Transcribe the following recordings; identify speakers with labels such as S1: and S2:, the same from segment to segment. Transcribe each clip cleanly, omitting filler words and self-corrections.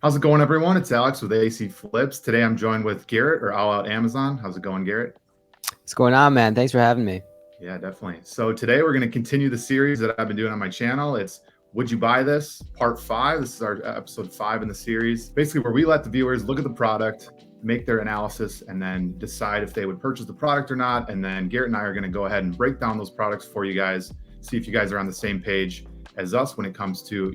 S1: How's it going, everyone? It's Alex with AC Flips. Today I'm joined with Garrett or All Out Amazon. How's it going, Garrett?
S2: What's going on, man? Thanks for having me.
S1: Yeah, definitely. So today we're going to continue the series that I've been doing on my channel. It's Would You Buy This? Part 5. This is our episode 5 in the series. Basically, where we let the viewers look at the product, make their analysis, and then decide if they would purchase the product or not. And then Garrett and I are going to go ahead and break down those products for you guys, see if you guys are on the same page as us when it comes to,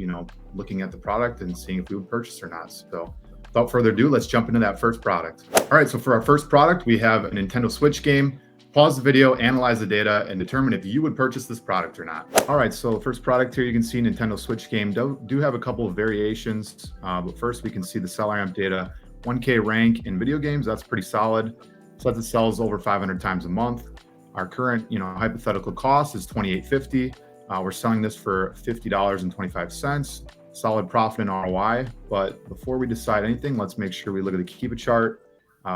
S1: looking at the product and seeing if we would purchase or not. So without further ado, let's jump into that first product. All right, so for our first product, we have a Nintendo Switch game. Pause the video, analyze the data, and determine if you would purchase this product or not. All right, so the first product here, you can see Nintendo Switch game do have a couple of variations, but first we can see the seller amp data. 1K rank in video games, that's pretty solid. Says it sells over 500 times a month. Our current, hypothetical cost is $28.50. We're selling this for $50.25. Solid profit and ROI. But before we decide anything, let's make sure we look at the Kiva chart.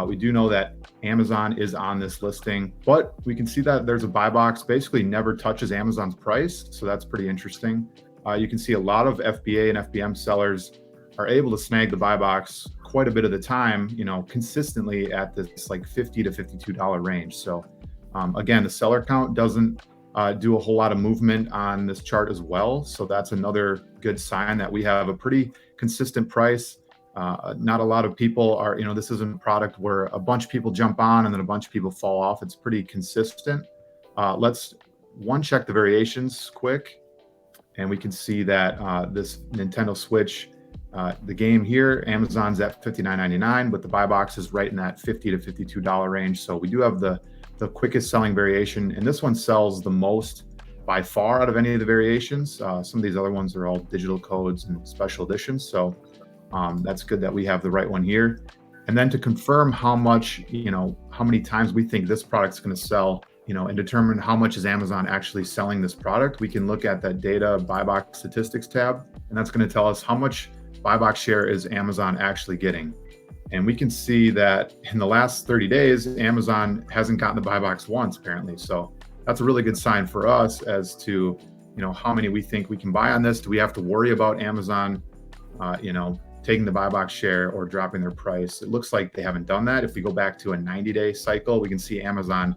S1: We do know that Amazon is on this listing, but we can see that there's a buy box, basically never touches Amazon's price. So that's pretty interesting. You can see a lot of FBA and FBM sellers are able to snag the buy box quite a bit of the time, consistently at this like $50 to $52 range. So again, the seller count doesn't do a whole lot of movement on this chart as well. So that's another good sign that we have a pretty consistent price. Not a lot of people are, this isn't a product where a bunch of people jump on and then a bunch of people fall off. It's pretty consistent. Let's check the variations quick. And we can see that this Nintendo Switch, the game here, Amazon's at $59.99, but the buy box is right in that $50 to $52 range. So we do have the quickest selling variation, and this one sells the most by far out of any of the variations. Some of these other ones are all digital codes and special editions. So that's good that we have the right one here. And then to confirm how much, how many times we think this product's going to sell, and determine how much is Amazon actually selling this product, we can look at that data buy box statistics tab, and that's going to tell us how much buy box share is Amazon actually getting. And we can see that in the last 30 days, Amazon hasn't gotten the buy box once, apparently. So that's a really good sign for us as to, how many we think we can buy on this. Do we have to worry about Amazon, taking the buy box share or dropping their price? It looks like they haven't done that. If we go back to a 90-day cycle, we can see Amazon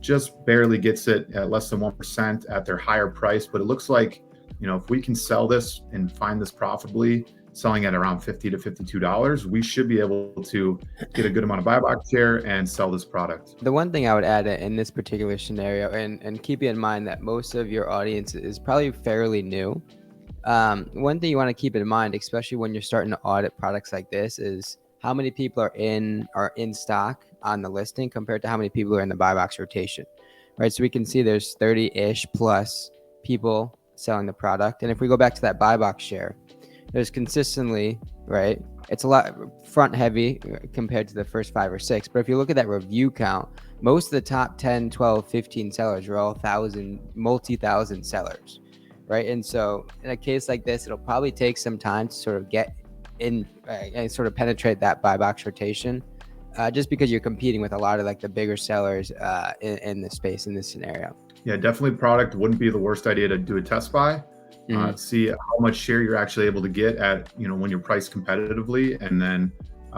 S1: just barely gets it at less than 1% at their higher price. But it looks like, if we can sell this and find this profitably, selling at around $50 to $52, we should be able to get a good amount of buy box share and sell this product.
S2: The one thing I would add in this particular scenario, and keep in mind that most of your audience is probably fairly new. One thing you want to keep in mind, especially when you're starting to audit products like this, is how many people are in stock on the listing compared to how many people are in the buy box rotation, right? So we can see there's 30-ish plus people selling the product. And if we go back to that buy box share, there's consistently, right, it's a lot front heavy compared to the first 5 or 6. But if you look at that review count, most of the top 10, 12, 15 sellers are all multi-thousand sellers, right? And so in a case like this, it'll probably take some time to sort of get in and sort of penetrate that buy box rotation, just because you're competing with a lot of like the bigger sellers in this space, in this scenario.
S1: Yeah, definitely product wouldn't be the worst idea to do a test buy. See how much share you're actually able to get at, when you're priced competitively. And then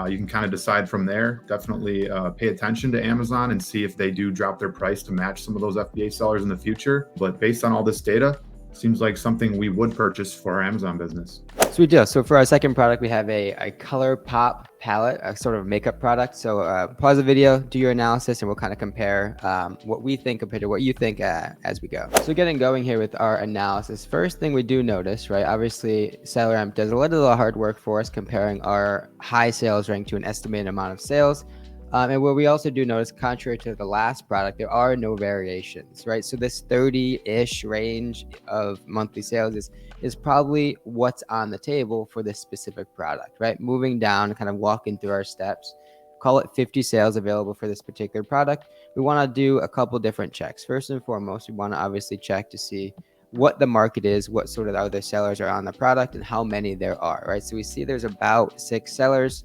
S1: you can kind of decide from there. Definitely pay attention to Amazon and see if they do drop their price to match some of those FBA sellers in the future. But based on all this data, seems like something we would purchase for our Amazon business.
S2: So we do. So for our second product, we have a color pop palette, a sort of makeup product. So pause the video, do your analysis, and we'll kind of compare what we think compared to what you think as we go. So getting going here with our analysis, first thing we do notice, right? Obviously, Seller Amp does a little of the hard work for us, comparing our high sales rank to an estimated amount of sales. And what we also do notice, contrary to the last product, there are no variations, right? So this 30-ish range of monthly sales is probably what's on the table for this specific product, right? Moving down, kind of walking through our steps, call it 50 sales available for this particular product. We want to do a couple different checks. First and foremost, we want to obviously check to see what the market is, what sort of other sellers are on the product, and how many there are, right? So we see there's about 6 sellers,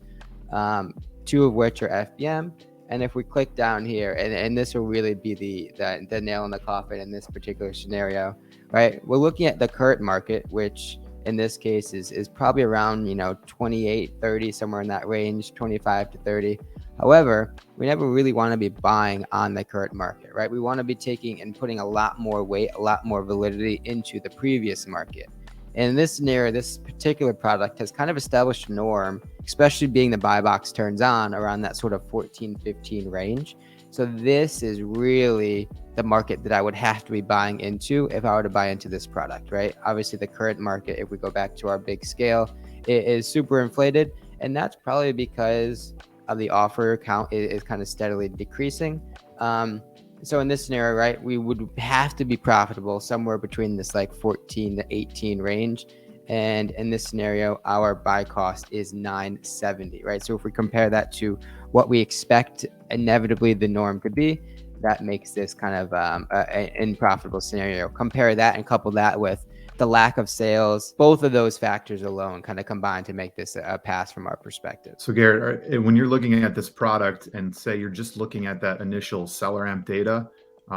S2: 2 of which are FBM. And if we click down here, and this will really be the nail in the coffin in this particular scenario, right? We're looking at the current market, which in this case is probably around, 28, 30, somewhere in that range, 25 to 30. However, we never really want to be buying on the current market, right? We want to be taking and putting a lot more weight, a lot more validity into the previous market. And in this scenario, this particular product has kind of established a norm, especially being the buy box turns on around that sort of 14, 15 range. So this is really the market that I would have to be buying into if I were to buy into this product, right? Obviously, the current market, if we go back to our big scale, it is super inflated. And that's probably because of the offer count is kind of steadily decreasing. So in this scenario, right, we would have to be profitable somewhere between this like 14 to 18 range. And in this scenario, our buy cost is 970, right? So if we compare that to what we expect inevitably the norm could be, that makes this kind of an unprofitable scenario. Compare that and couple that with the lack of sales. Both of those factors alone kind of combine to make this a pass from our perspective.
S1: So Garrett, when you're looking at this product and say you're just looking at that initial seller amp data,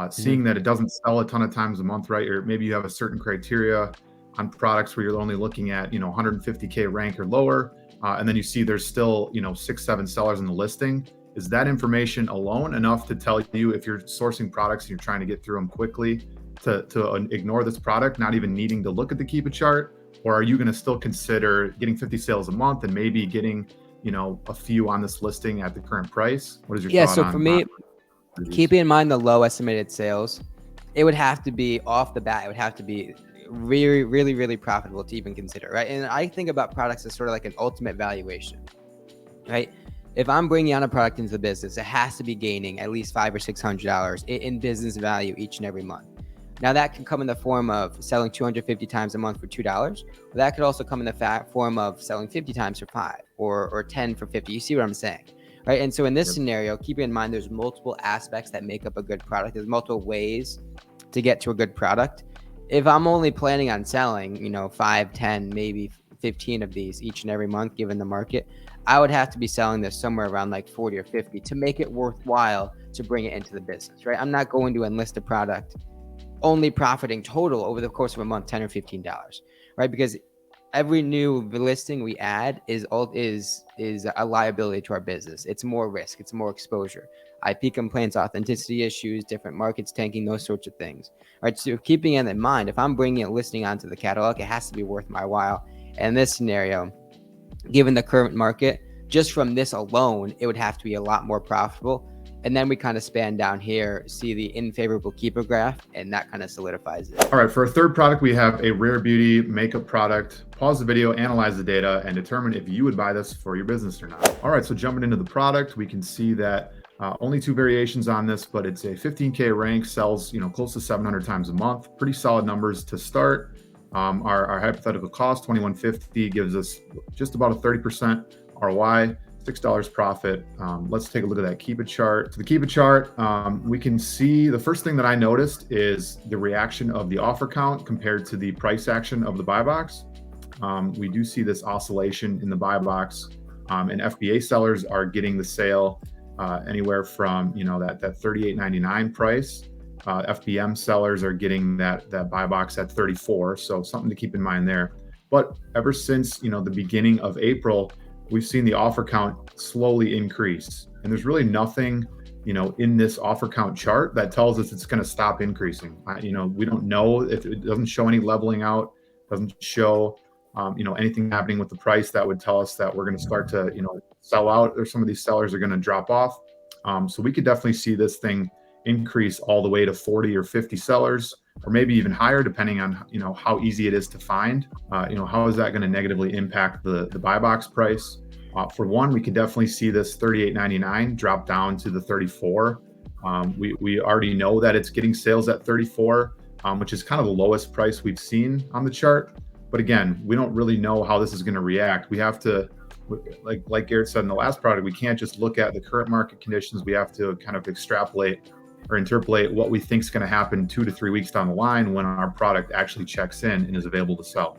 S1: seeing that it doesn't sell a ton of times a month, right? Or maybe you have a certain criteria on products where you're only looking at, 150K rank or lower, and then you see there's still, 6, 7 sellers in the listing. Is that information alone enough to tell you if you're sourcing products and you're trying to get through them quickly to ignore this product, not even needing to look at the Keep It chart? Or are you going to still consider getting 50 sales a month and maybe getting, a few on this listing at the current price? What is your thought
S2: so
S1: on
S2: for me, keeping in mind the low estimated sales, it would have to be off the bat. It would have to be really, really, really profitable to even consider, right? And I think about products as sort of like an ultimate valuation, right? If I'm bringing on a product into the business, it has to be gaining at least $500 or $600 in business value each and every month. Now that can come in the form of selling 250 times a month for $2. But that could also come in the form of selling 50 times for $5 or 10 for 50. You see what I'm saying, right? And so in this scenario, keep in mind there's multiple aspects that make up a good product. There's multiple ways to get to a good product. If I'm only planning on selling, 5, 10, maybe 15 of these each and every month, given the market, I would have to be selling this somewhere around like 40 or 50 to make it worthwhile to bring it into the business, right? I'm not going to enlist a product only profiting total over the course of a month $10 or $15, right? Because every new listing we add is a liability to our business. It's more risk, it's more exposure, IP complaints, authenticity issues, different markets tanking, those sorts of things. All right, so keeping it in mind, if I'm bringing a listing onto the catalog, it has to be worth my while. And in this scenario, given the current market, just from this alone, it would have to be a lot more profitable. And then we kind of span down here, see the unfavorable keeper graph, and that kind of solidifies it.
S1: All right, for our third product, we have a rare beauty makeup product. Pause the video, analyze the data, and determine if you would buy this for your business or not. All right, so jumping into the product, we can see that only 2 variations on this, but it's a 15K rank, sells close to 700 times a month. Pretty solid numbers to start. Our hypothetical cost, $21.50, gives us just about a 30% ROI. $6 profit. Let's take a look at that Keep It chart. So the Keep It chart, we can see the first thing that I noticed is the reaction of the offer count compared to the price action of the buy box. We do see this oscillation in the buy box, and FBA sellers are getting the sale anywhere from that $38.99 price. FBM sellers are getting that buy box at $34. So something to keep in mind there. But ever since the beginning of April, we've seen the offer count slowly increase, and there's really nothing, in this offer count chart that tells us it's going to stop increasing. We don't know if it doesn't show any leveling out, doesn't show, anything happening with the price that would tell us that we're going to start to, sell out, or some of these sellers are going to drop off. So we could definitely see this thing increase all the way to 40 or 50 sellers, or maybe even higher, depending on how easy it is to find. How is that going to negatively impact the buy box price? For one, we could definitely see this $38.99 drop down to the $34. We already know that it's getting sales at $34, which is kind of the lowest price we've seen on the chart. But again, we don't really know how this is going to react. We have to, like Garrett said in the last product, we can't just look at the current market conditions. We have to kind of extrapolate or interpolate what we think is going to happen 2 to 3 weeks down the line when our product actually checks in and is available to sell.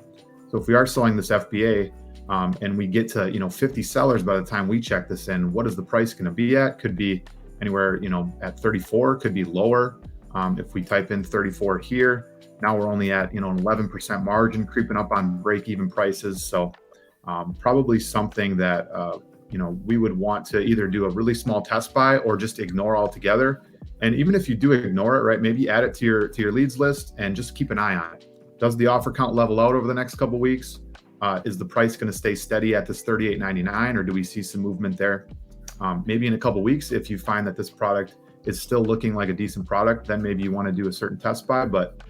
S1: So if we are selling this FBA and we get to 50 sellers by the time we check this in, what is the price going to be at? Could be anywhere at 34, could be lower. If we type in 34 here, now we're only at, an 11% margin, creeping up on break-even prices. So probably something that we would want to either do a really small test buy or just ignore altogether. And even if you do ignore it, right, maybe add it to your leads list and just keep an eye on it. Does the offer count level out over the next couple of weeks? Is the price going to stay steady at this $38.99, or do we see some movement there? Maybe in a couple of weeks, if you find that this product is still looking like a decent product, then maybe you want to do a certain test buy. But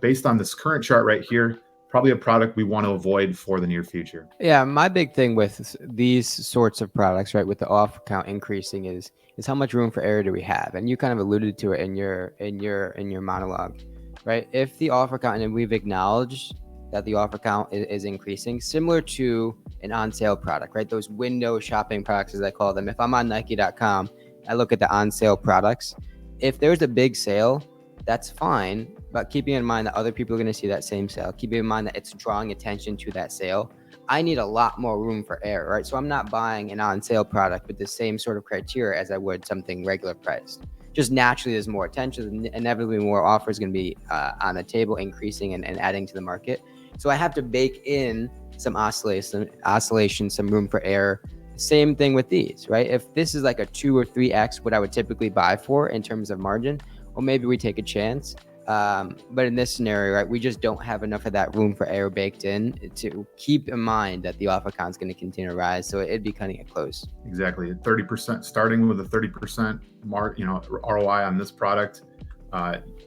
S1: based on this current chart right here, probably a product we want to avoid for the near future.
S2: Yeah, my big thing with these sorts of products, right, with the offer count increasing is how much room for error do we have? And you kind of alluded to it in your monologue, right? If the offer count, and we've acknowledged that the offer count is increasing, similar to an on-sale product, right? Those window shopping products, as I call them. If I'm on Nike.com, I look at the on-sale products. If there's a big sale, that's fine, but keeping in mind that other people are going to see that same sale, keeping in mind that it's drawing attention to that sale, I need a lot more room for error, right? So I'm not buying an on-sale product with the same sort of criteria as I would something regular priced. Just naturally, there's more attention, inevitably more offers going to be on the table, increasing and adding to the market. So I have to bake in some oscillation, some room for error. Same thing with these, right? If this is like a 2 or 3x what I would typically buy for in terms of margin, well, maybe we take a chance. But in this scenario, right, we just don't have enough of that room for error baked in to keep in mind that the offer count is going to continue to rise. So it'd be cutting it close.
S1: Exactly. 30%, starting with a 30% mark, ROI on this product.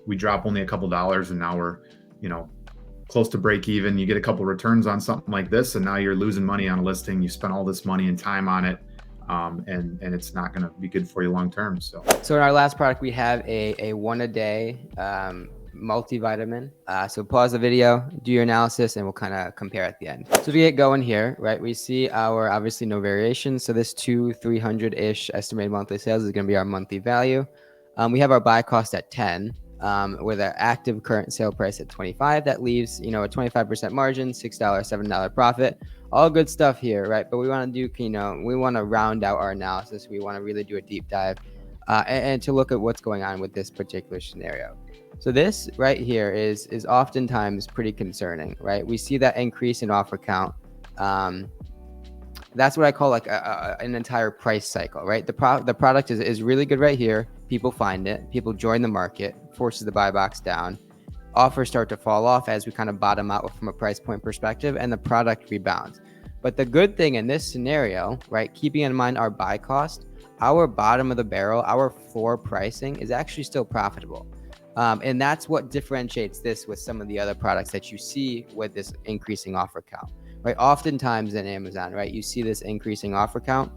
S1: We drop only a couple dollars and now we're, close to break even. You get a couple returns on something like this, and now you're losing money on a listing. You spent all this money and time on it. And it's not going to be good for you long term. So
S2: in our last product, we have a 1-a-day multivitamin. So pause the video, do your analysis, and we'll kind of compare at the end. So to get going here, right, we see our obviously no variation. So this 300-ish estimated monthly sales is going to be our monthly value. We have our buy cost at 10. With an active current sale price at 25, that leaves, a 25% margin, $6, $7 profit, all good stuff here, right? But we want to do, we want to round out our analysis. We want to really do a deep dive and to look at what's going on with this particular scenario. So this right here is oftentimes pretty concerning, right? We see that increase in offer count. That's what I call like an entire price cycle, right? The product is really good right here. People find it, people join the market, forces the buy box down. Offers start to fall off as we kind of bottom out from a price point perspective, and the product rebounds. But the good thing in this scenario, right, keeping in mind our buy cost, our bottom of the barrel, our floor pricing is actually still profitable. And that's what differentiates this with some of the other products that you see with this increasing offer count. Right, oftentimes in Amazon, right, you see this increasing offer count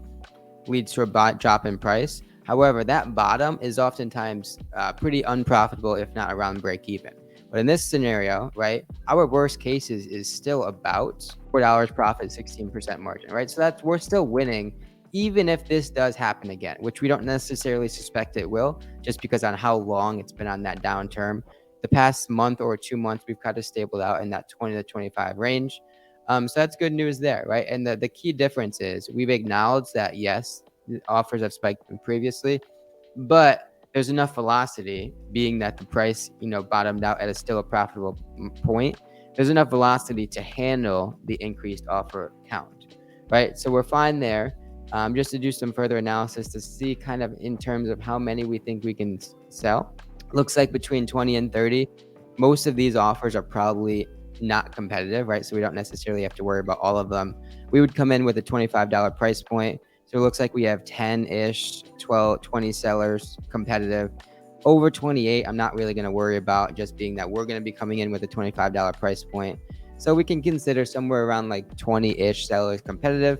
S2: leads to a drop in price. However, that bottom is oftentimes pretty unprofitable, if not around break even. But in this scenario, right, our worst case is still about $4 profit, 16% margin, right? So we're still winning, even if this does happen again, which we don't necessarily suspect it will, just because on how long it's been on that downturn. The past month or 2 months, we've kind of stabled out in that 20 to 25 range. So that's good news there, right? And the key difference is we've acknowledged that, yes, the offers have spiked previously, but there's enough velocity, being that the price, bottomed out at still a profitable point. There's enough velocity to handle the increased offer count, right? So we're fine there. Just to do some further analysis to see kind of in terms of how many we think we can sell. Looks like between 20 and 30. Most of these offers are probably not competitive, right? So we don't necessarily have to worry about all of them. We would come in with a $25 price point. So it looks like we have 10-ish, 20 sellers competitive. Over 28, I'm not really going to worry about, just being that we're going to be coming in with a $25 price point. So we can consider somewhere around like 20-ish sellers competitive,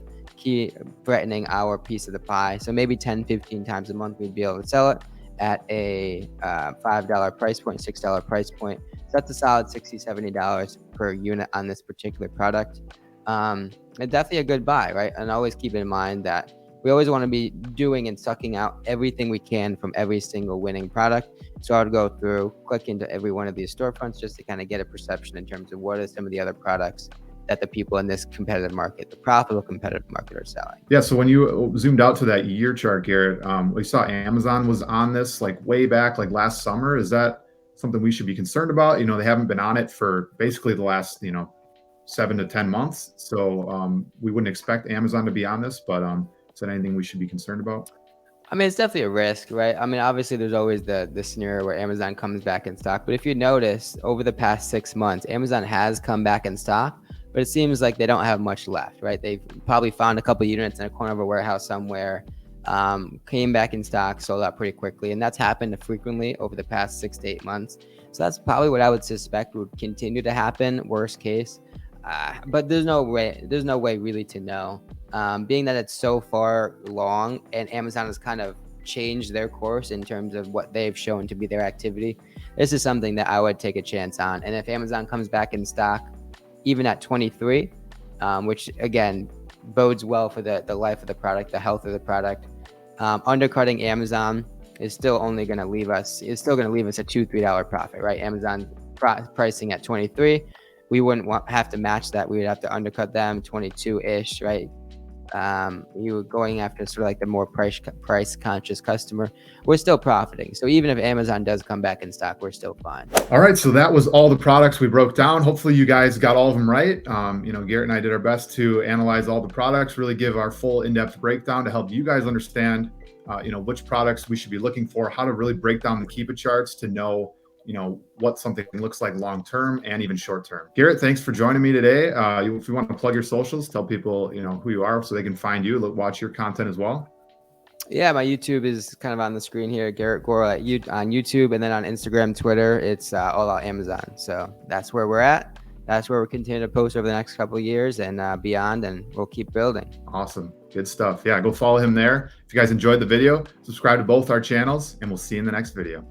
S2: threatening our piece of the pie. So maybe 10, 15 times a month, we'd be able to sell it at a $5 price point, $6 price point. So that's a solid $60, $70 per unit on this particular product. And definitely a good buy, right? And always keep in mind that we always want to be doing and sucking out everything we can from every single winning product. So I would go through, click into every one of these storefronts just to kind of get a perception in terms of what are some of the other products that the people in this competitive market, the profitable competitive market, are selling.
S1: Yeah. So when you zoomed out to that year chart, Garrett, we saw Amazon was on this like way back, like last summer. Is that something we should be concerned about? They haven't been on it for basically the last, 7 to 10 months. So we wouldn't expect Amazon to be on this, but is that anything we should be concerned about?
S2: I mean, it's definitely a risk, right? I mean, obviously there's always the scenario where Amazon comes back in stock, but if you notice over the past 6 months, Amazon has come back in stock, but it seems like they don't have much left, right? They've probably found a couple units in a corner of a warehouse somewhere, came back in stock, sold out pretty quickly, and that's happened frequently over the past 6 to 8 months. So that's probably what I would suspect would continue to happen, worst case. But there's no way really to know, being that it's so far long and Amazon has kind of changed their course in terms of what they've shown to be their activity. This is something that I would take a chance on. And if Amazon comes back in stock, even at 23, which again bodes well for the life of the product, the health of the product, undercutting Amazon is still only going to leave us a $2-3 profit, right? Amazon pricing at 23. We wouldn't have to match that. We would have to undercut them 22-ish, right? You were going after sort of like the more price conscious customer. We're still profiting. So even if Amazon does come back in stock, we're still fine.
S1: All right. So that was all the products we broke down. Hopefully you guys got all of them right. Garrett and I did our best to analyze all the products, really give our full in-depth breakdown to help you guys understand, which products we should be looking for, how to really break down the Keep It charts to know what something looks like long-term and even short-term. Garrett, thanks for joining me today. If you want to plug your socials, tell people, who you are so they can find you, watch your content as well.
S2: Yeah, my YouTube is kind of on the screen here, Garrett Goral on YouTube, and then on Instagram, Twitter, it's all out Amazon. So that's where we're at. That's where we're continuing to post over the next couple of years and beyond, and we'll keep building.
S1: Awesome. Good stuff. Yeah, go follow him there. If you guys enjoyed the video, subscribe to both our channels, and we'll see you in the next video.